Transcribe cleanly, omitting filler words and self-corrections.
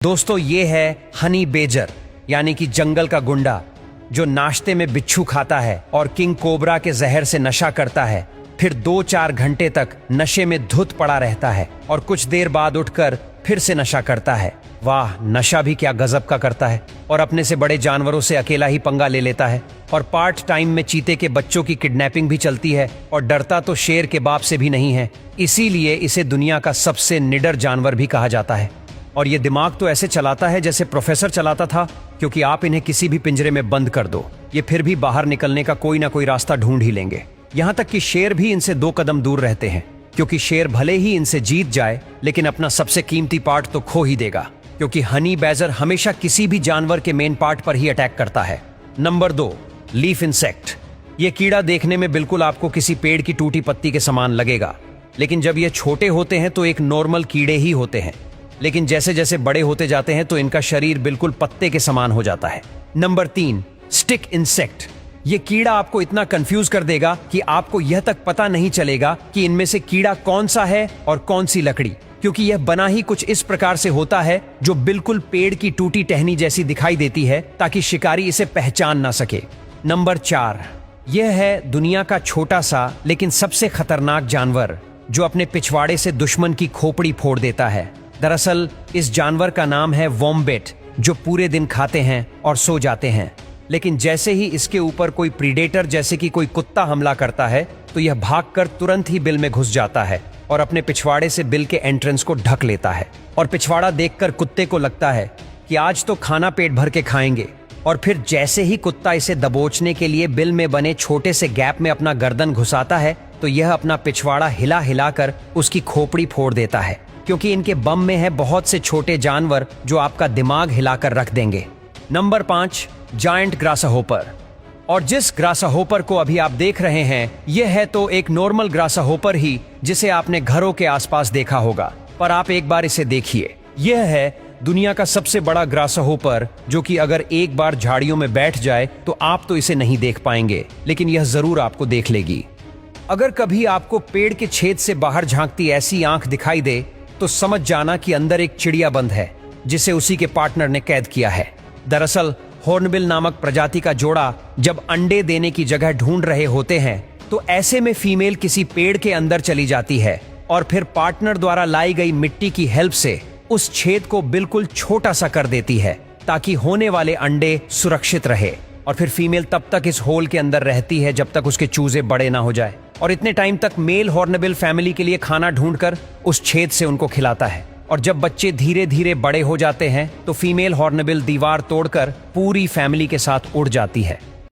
दोस्तों ये है हनी बेजर यानी कि जंगल का गुंडा जो नाश्ते में बिच्छू खाता है और किंग कोबरा के जहर से नशा करता है, फिर 2-4 घंटे तक नशे में धुत पड़ा रहता है और कुछ देर बाद उठकर फिर से नशा करता है। वाह, नशा भी क्या गजब का करता है। और अपने से बड़े जानवरों से अकेला ही पंगा ले लेता है और पार्ट टाइम में चीते के बच्चों की किडनैपिंग भी चलती है और डरता तो शेर के बाप से भी नहीं है, इसीलिए इसे दुनिया का सबसे निडर जानवर भी कहा जाता है। और ये दिमाग तो ऐसे चलाता है जैसे प्रोफेसर चलाता था, क्योंकि आप इन्हें किसी भी पिंजरे में बंद कर दो, ये फिर भी बाहर निकलने का कोई ना कोई रास्ता ढूंढ ही लेंगे। यहाँ तक कि शेर भी इनसे 2 कदम दूर रहते हैं, क्योंकि शेर भले ही इनसे जीत जाए लेकिन अपना सबसे कीमती पार्ट तो खो ही देगा, क्योंकि हनी बैजर हमेशा किसी भी जानवर के मेन पार्ट पर ही अटैक करता है। Number 2, leaf insect. ये कीड़ा देखने में बिल्कुल आपको किसी पेड़ की टूटी पत्ती के समान लगेगा, लेकिन जब ये छोटे होते हैं तो एक नॉर्मल कीड़े ही होते हैं, लेकिन जैसे जैसे बड़े होते जाते हैं तो इनका शरीर बिल्कुल पत्ते के समान हो जाता है। Number 3, stick insect. ये कीड़ा आपको इतना कंफ्यूज कर देगा कि आपको यह तक पता नहीं चलेगा कि इनमें से कीड़ा कौन सा है और कौन सी लकड़ी, क्योंकि यह बना ही कुछ इस प्रकार से होता है जो बिल्कुल पेड़ की टूटी टहनी जैसी दिखाई देती है, ताकि शिकारी इसे पहचान ना सके। नंबर 4, यह है दुनिया का छोटा सा लेकिन सबसे खतरनाक जानवर जो अपने पिछवाड़े से दुश्मन की खोपड़ी फोड़ देता है। दरअसल इस जानवर का नाम है वॉम्बेट, जो पूरे दिन खाते हैं और सो जाते हैं, लेकिन जैसे ही इसके ऊपर कोई प्रीडेटर जैसे कि कोई कुत्ता हमला करता है तो यह भागकर तुरंत ही बिल में घुस जाता है और अपने पिछवाड़े से बिल के एंट्रेंस को ढक लेता है। और पिछवाड़ा देखकर कुत्ते को लगता है कि आज तो खाना पेट भर के खाएंगे, और फिर जैसे ही कुत्ता इसे दबोचने के लिए बिल में बने छोटे से गैप में अपना गर्दन घुसाता है तो यह अपना पिछवाड़ा हिला हिलाकर उसकी खोपड़ी फोड़ देता है, क्योंकि इनके बम में है बहुत से छोटे जानवर जो आपका दिमाग हिलाकर रख देंगे। Number 5, giant grasshopper. और जिस ग्रासहोपर को अभी आप देख रहे हैं यह है तो एक नॉर्मल ग्रासहोपर ही जिसे आपने घरों के आसपास देखा होगा, पर आप एक बार इसे देखिए। यह है दुनिया का सबसे बड़ा ग्रासहोपर, जो कि अगर एक बार झाड़ियों में बैठ जाए तो आप तो इसे नहीं देख पाएंगे, लेकिन यह जरूर आपको देख लेगी। अगर कभी आपको पेड़ के छेद से बाहर झांकती ऐसी आंख दिखाई दे तो समझ जाना कि अंदर एक चिड़िया बंद है जिसे उसी के पार्टनर ने कैद किया है। दरअसल हॉर्नबिल नामक प्रजाति का जोड़ा जब अंडे देने की जगह ढूंढ रहे होते हैं तो ऐसे में फीमेल किसी पेड़ के अंदर चली जाती है और फिर पार्टनर द्वारा लाई गई मिट्टी की हेल्प से उस छेद को बिल्कुल छोटा सा कर देती है, ताकि होने वाले अंडे सुरक्षित रहे। और फिर फीमेल तब तक इस होल के अंदर रहती है जब तक उसके चूजे बड़े ना हो जाए, और इतने टाइम तक मेल हॉर्नबिल फैमिली के लिए खाना ढूंढकर उस छेद से उनको खिलाता है। और जब बच्चे धीरे धीरे बड़े हो जाते हैं तो फीमेल हॉर्नबिल दीवार तोड़कर पूरी फैमिली के साथ उड़ जाती है।